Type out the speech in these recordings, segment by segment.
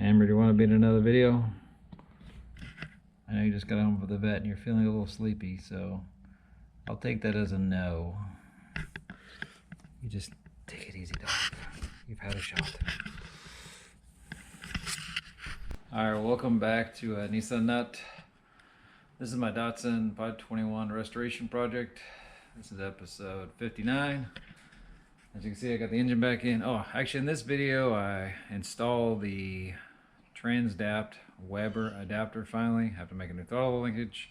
Amber, do you want to be in another video? I know you just got home from the vet and you're feeling a little sleepy, so I'll take that as a no. You just take it easy, dog. You've had a shot. Alright, welcome back to Nissan Nut. This is my Datsun 521 restoration project. This is episode 59. As you can see, I got the engine back in. Oh, actually in this video I installed the trans-dapt Weber adapter finally. Have to make a new throttle linkage,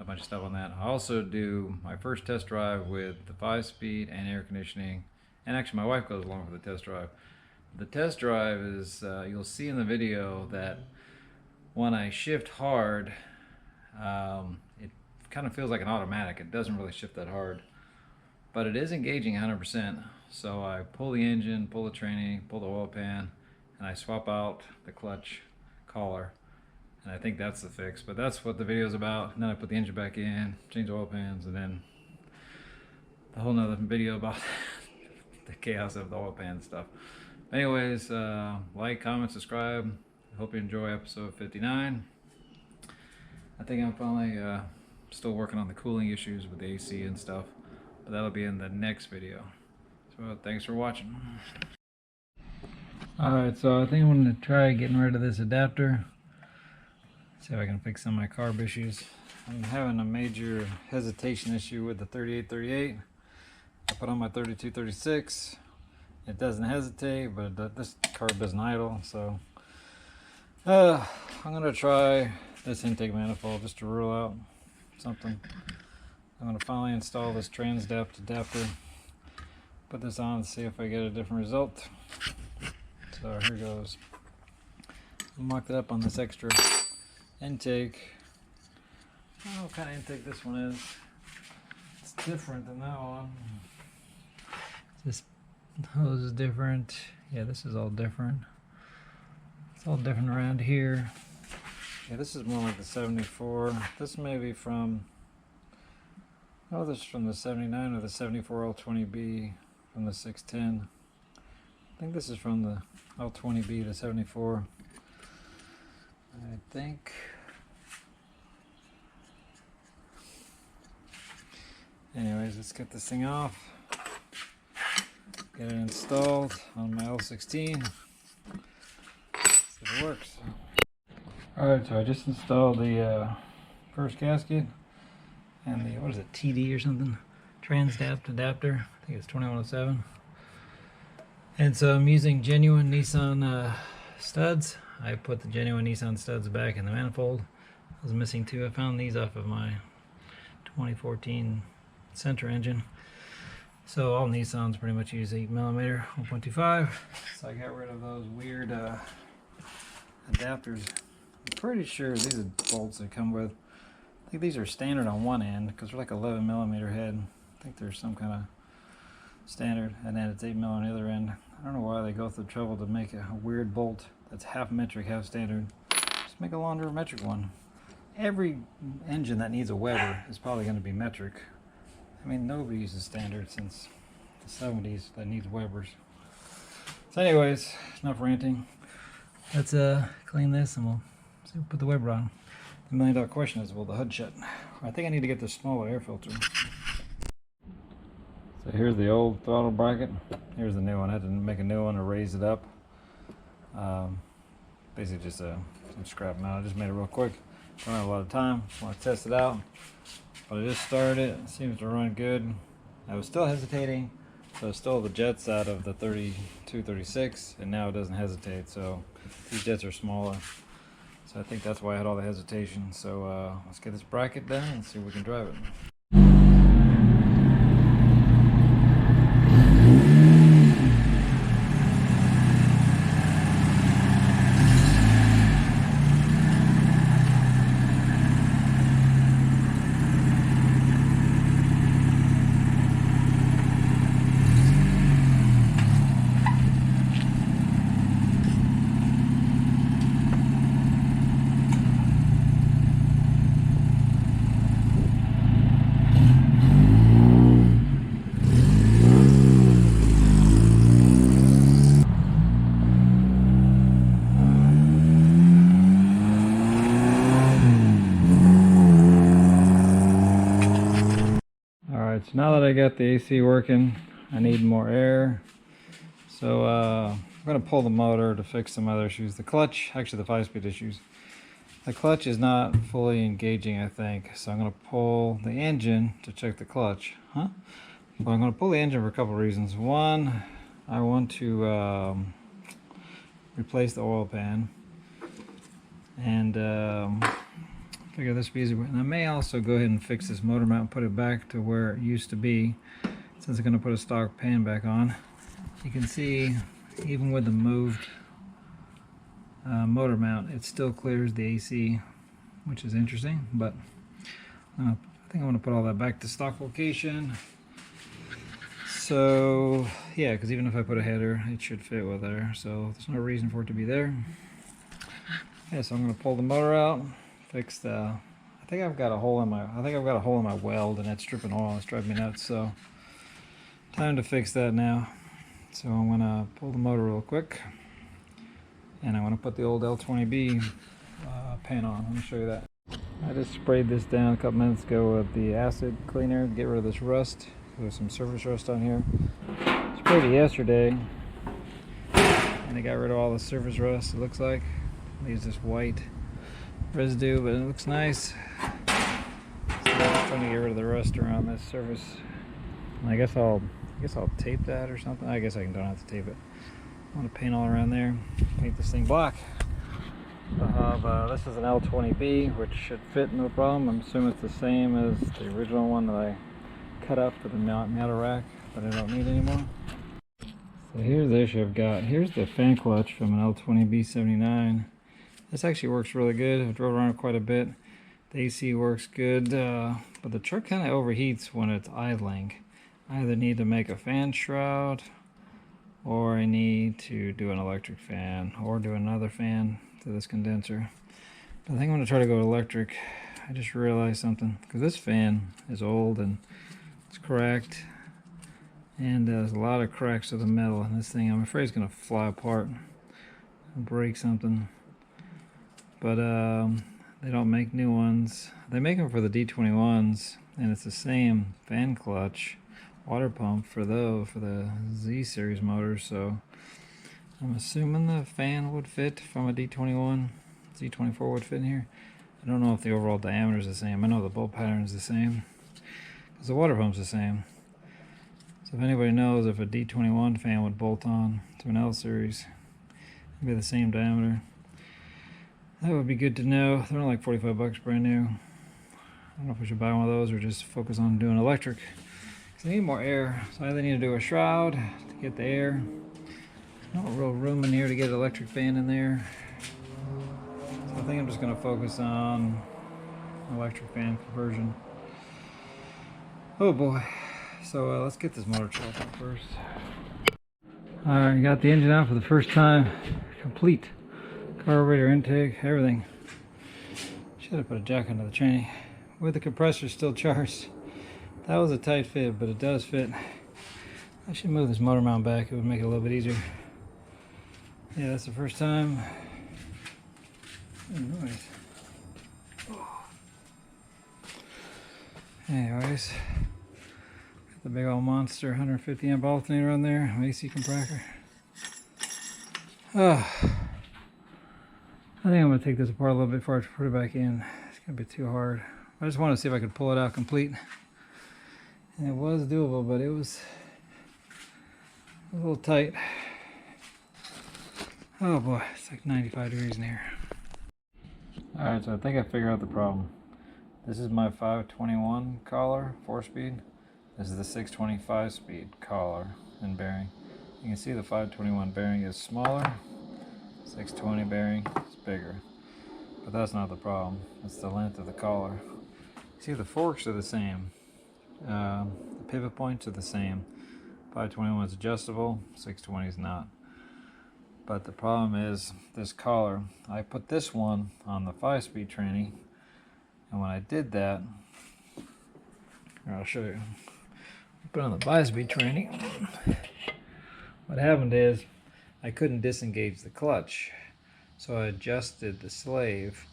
a bunch of stuff on that. I also do my first test drive with the 5-speed and air conditioning, and actually my wife goes along for the test drive. The test drive is, you'll see in the video that when I shift hard, it kind of feels like an automatic. It doesn't really shift that hard, but it is engaging 100%. So I pull the engine, pull the training, pull the oil pan, and I swap out the clutch collar, and I think that's the fix. But that's what the video is about. And then I put the engine back in, change the oil pans, and then a whole nother video about the chaos of the oil pan stuff. Anyways, like, comment, subscribe. I hope you enjoy episode 59. I think I'm finally still working on the cooling issues with the AC and stuff, but that'll be in the next video. So thanks for watching. Alright, so I think I'm going to try getting rid of this adapter. See if I can fix some of my carb issues. I'm having a major hesitation issue with the 3838. I put on my 3236. It doesn't hesitate, but this carb doesn't idle. So I'm going to try this intake manifold just to rule out something. I'm going to finally install this trans-dapt adapter. Put this on and see if I get a different result. So here goes. I'll mark that up on this extra intake. I don't know what kind of intake this one is. It's different than that one. This hose is different. Yeah, this is all different. It's all different around here. Yeah, this is more like the 74. This may be from, oh, this is from the 79 or the 74 L20B from the 610. I think this is from the L20B to 74. I think. Anyways, let's get this thing off. Get it installed on my L16. See if it works. Alright, so I just installed the first gasket and the, what is it, TD or something? Trans-dapt adapter. I think it's 2107. And so I'm using genuine Nissan studs. I put the genuine Nissan studs back in the manifold. I was missing two. I found these off of my 2014 Sentra engine. So all Nissans pretty much use 8mm 1.25. So I got rid of those weird adapters. I'm pretty sure these are bolts they come with. I think these are standard on one end because they're like 11mm head. I think there's some kind of standard, and then it's 8mm on the other end. I don't know why they go through the trouble to make a weird bolt that's half metric, half standard. Just make a longer metric one. Every engine that needs a Weber is probably going to be metric. I mean, nobody uses standard since the 70s that needs Webers. So anyways, enough ranting. Let's clean this and we'll see, put the Weber on. The $1 million question is, will the hood shut? I think I need to get the smaller air filter. So here's the old throttle bracket. Here's the new one. I had to make a new one to raise it up. Basically just some scrap mount. I just made it real quick. Don't have a lot of time. Just want to test it out. But I just started it. It seems to run good. I was still hesitating. So I stole the jets out of the 3236 and now it doesn't hesitate. So these jets are smaller. So I think that's why I had all the hesitation. So let's get this bracket done and see if we can drive it. So now that I got the AC working, I need more air. So I'm going to pull the motor to fix some other issues. The clutch, actually the 5-speed issues. The clutch is not fully engaging, I think. So I'm going to pull the engine to check the clutch. Well, I'm going to pull the engine for a couple of reasons. One, I want to replace the oil pan. And figure this would be easy. And I may also go ahead and fix this motor mount and put it back to where it used to be, since I'm going to put a stock pan back on. You can see, even with the moved motor mount, it still clears the AC, which is interesting. But I think I'm going to put all that back to stock location. So yeah, because even if I put a header, it should fit with there. So there's no reason for it to be there. Yeah, so I'm going to pull the motor out, fix the. I think I've got a hole in my weld, and it's dripping oil. It's driving me nuts. So time to fix that now. So I'm going to pull the motor real quick, and I'm going to put the old L20B pan on. Let me show you that. I just sprayed this down a couple minutes ago with the acid cleaner to get rid of this rust. There's some surface rust on here. Sprayed it yesterday, and it got rid of all the surface rust, it looks like. Leaves this white residue, but it looks nice. So I'm just trying to get rid of the rust around this surface. And I guess I'll tape that or something. I guess I don't have to tape it. I want to paint all around there. Paint this thing black. This is an L20B, which should fit no problem. I'm assuming it's the same as the original one that I cut up for the mounter rack, but I don't need anymore. So here's the issue I've got. Here's the fan clutch from an L20B 79. This actually works really good. I've drove around it quite a bit. The AC works good, but the truck kind of overheats when it's idling. I either need to make a fan shroud, or I need to do an electric fan, or do another fan to this condenser. But I think I'm going to try to go electric. I just realized something, because this fan is old and it's cracked, and there's a lot of cracks to the metal in this thing. I'm afraid it's going to fly apart and break something. But they don't make new ones. They make them for the D21s, and it's the same fan clutch water pump for the Z series motors. So I'm assuming the fan would fit from a D21. Z24 would fit in here. I don't know if the overall diameter is the same. I know the bolt pattern is the same, because the water pump's the same. So if anybody knows if a D21 fan would bolt on to an L series, it'd be the same diameter. That would be good to know. They're only like 45 bucks brand new. I don't know if we should buy one of those or just focus on doing electric. Because I need more air. So I either need to do a shroud to get the air. No real room in here to get an electric fan in there. So I think I'm just going to focus on electric fan conversion. Oh boy. So let's get this motor chopped up first. Alright, got the engine out for the first time. Complete. Carburetor, intake, everything. Should have put a jack under the tranny. With the compressor still charged. That was a tight fit, but it does fit. I should move this motor mount back. It would make it a little bit easier. Yeah, that's the first time. Good noise. Anyways, got the big old monster 150 amp alternator on there, AC compressor. I think I'm going to take this apart a little bit before I put it back in. It's going to be too hard. I just wanted to see if I could pull it out complete. And it was doable, but it was a little tight. Oh boy, it's like 95 degrees in here. Alright, so I think I figured out the problem. This is my 521 collar, 4-speed. This is the 625 speed collar and bearing. You can see the 521 bearing is smaller. 620 bearing is bigger, but that's not the problem. It's the length of the collar. See, the forks are the same. The pivot points are the same. 521 is adjustable, 620 is not. But the problem is this collar. I put this one on the 5-speed tranny, and when I did that, I'll show you. Put it on the 5-speed tranny. What happened is I couldn't disengage the clutch, so I adjusted the slave,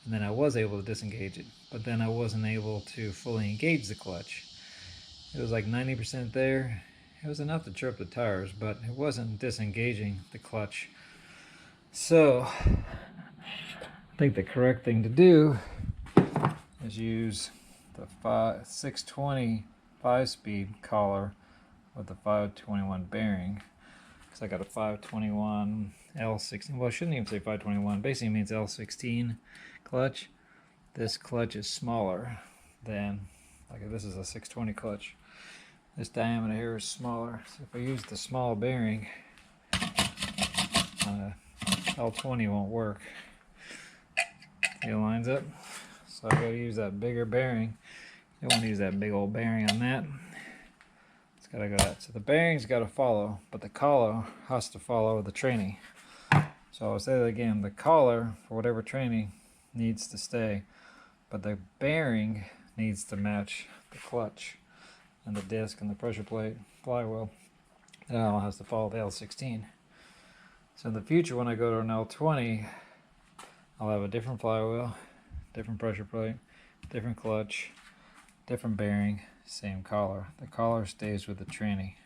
and then I was able to disengage it, but then I wasn't able to fully engage the clutch. It was like 90% there. It was enough to trip the tires, but it wasn't disengaging the clutch. So I think the correct thing to do is use the 620 5-speed collar with the 521 bearing. Because I got a 521 L16. Well, I shouldn't even say 521. Basically means L16 clutch. This clutch is smaller than, like this is a 620 clutch. This diameter here is smaller. So if I use the small bearing, L20 won't work. See, it lines up. So I gotta use that bigger bearing. You don't want to use that big old bearing on that. It's gotta go that. So the bearing's gotta follow, but the collar has to follow the tranny. So I'll say that again, the collar for whatever tranny needs to stay, but the bearing needs to match the clutch and the disc and the pressure plate, flywheel. It all has to follow the L16. So in the future, when I go to an L20, I'll have a different flywheel, different pressure plate, different clutch, different bearing, same collar. The collar stays with the tranny.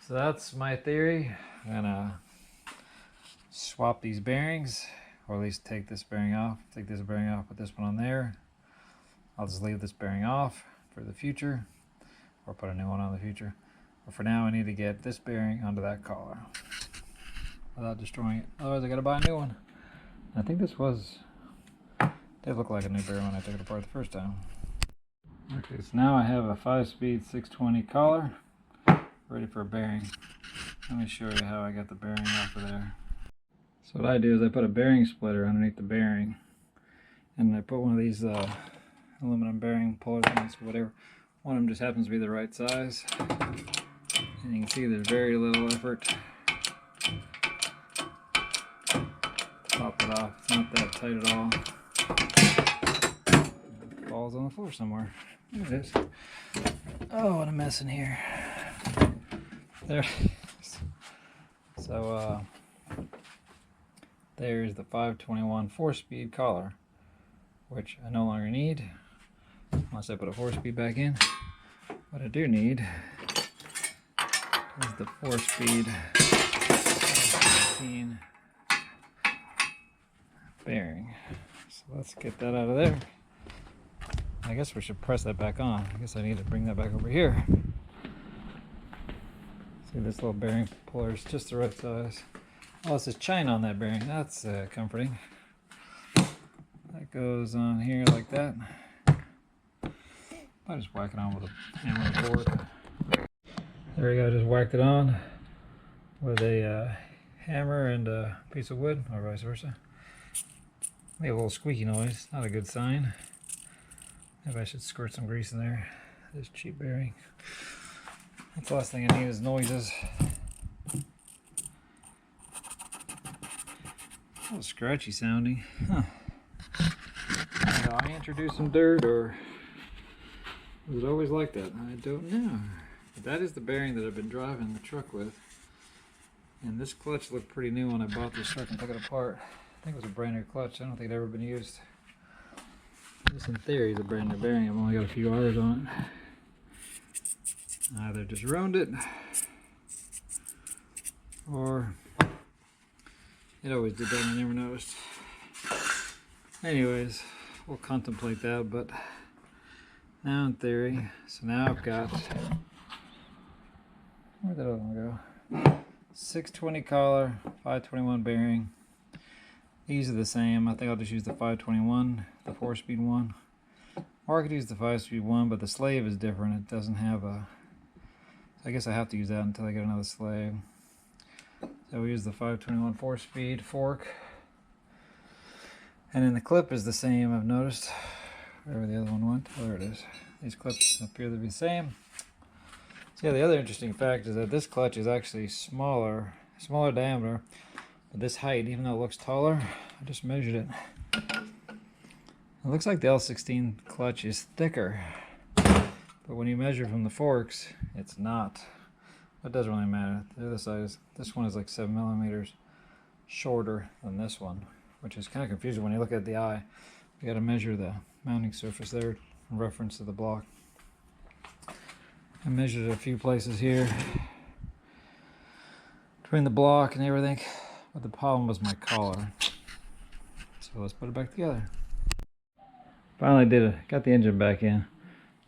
So that's my theory. I'm gonna swap these bearings, or at least take this bearing off, put this one on there. I'll just leave this bearing off for the future, or put a new one on the future. But for now, I need to get this bearing onto that collar without destroying it. Otherwise, I gotta buy a new one. I think this did look like a new bearing when I took it apart the first time. Okay, so now I have a 5-speed 620 collar ready for a bearing. Let me show you how I got the bearing off of there. So what I do is I put a bearing splitter underneath the bearing, and I put one of these aluminum bearing puller things, whatever. One of them just happens to be the right size, and you can see there's very little effort to pop it off. It's not that tight at all. It falls on the floor somewhere. There it is. Oh, what a mess in here. There it is. So there's the 521 4-speed collar, which I no longer need unless I put a 4-speed back in. What I do need is the 4-speed 16 bearing. So let's get that out of there. I guess we should press that back on. I guess I need to bring that back over here. See, this little bearing puller is just the right size. Oh, it's just china on that bearing. That's comforting. That goes on here like that. I just whack it on with a hammer and fork. There we go, just whacked it on with a hammer and a piece of wood, or vice versa. Made a little squeaky noise, not a good sign. Maybe I should squirt some grease in there. This cheap bearing. That's the last thing I need is noises. A little scratchy sounding. Huh. Did I introduce some dirt, or was it always like that? I don't know. But that is the bearing that I've been driving the truck with. And this clutch looked pretty new when I bought this truck and took it apart. I think it was a brand new clutch. I don't think it ever been used. This in theory is a brand new bearing. I've only got a few hours on it. Either just ruined it, or it always did that and I never noticed. Anyways, we'll contemplate that, but now in theory, so now I've got, where'd that other one go? 620 collar, 521 bearing. These are the same. I think I'll just use the 521, the 4-speed one. Or I could use the 5-speed one, but the slave is different. It doesn't have a, I guess I have to use that until I get another slave. So we use the 521 4-speed fork. And then the clip is the same, I've noticed. Wherever the other one went. Oh, there it is. These clips appear to be the same. So yeah, the other interesting fact is that this clutch is actually smaller diameter, but this height, even though it looks taller, I just measured it. It looks like the L16 clutch is thicker, but when you measure from the forks, it's not. It doesn't really matter. The other side is, this one is like 7 millimeters shorter than this one, which is kind of confusing when you look at the eye. You got to measure the mounting surface there in reference to the block. I measured a few places here between the block and everything, but the problem was my collar. So let's put it back together. Finally got the engine back in.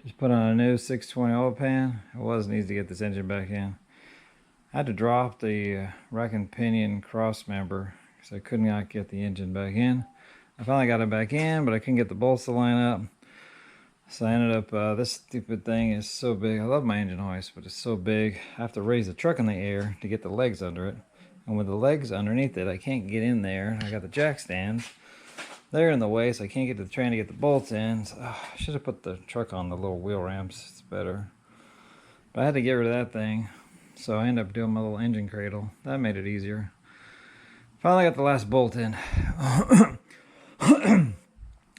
Just put on a new 620 oil pan. It wasn't easy to get this engine back in. I had to drop the rack and pinion cross member because I could not get the engine back in. I finally got it back in, but I couldn't get the bolts to line up. So I ended up, this stupid thing is so big. I love my engine hoist, but it's so big. I have to raise the truck in the air to get the legs under it. And with the legs underneath it, I can't get in there. I got the jack stands. They're in the way, so I can't get to the train to get the bolts in. So, I should have put the truck on the little wheel ramps. It's better. But I had to get rid of that thing. So I ended up doing my little engine cradle. That made it easier. Finally got the last bolt in.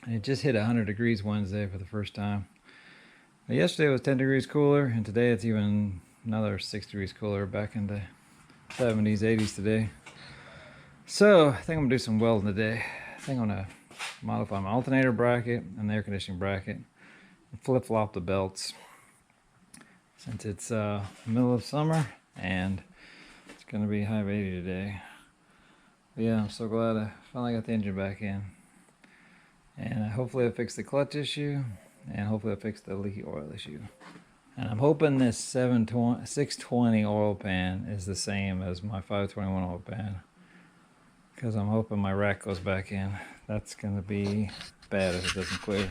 It just hit 100 degrees Wednesday for the first time. But yesterday it was 10 degrees cooler, and today it's even another 6 degrees cooler, back into 70s, 80s today. So I think I'm gonna do some welding today. I think I'm gonna modify my alternator bracket and the air conditioning bracket and flip-flop the belts. Since it's middle of summer and it's gonna be high of 80 today. But yeah, I'm so glad I finally got the engine back in. And hopefully I fixed the clutch issue, and hopefully I fixed the leaky oil issue. And I'm hoping this 620 oil pan is the same as my 521 oil pan, because I'm hoping my rack goes back in. That's gonna be bad if it doesn't clear.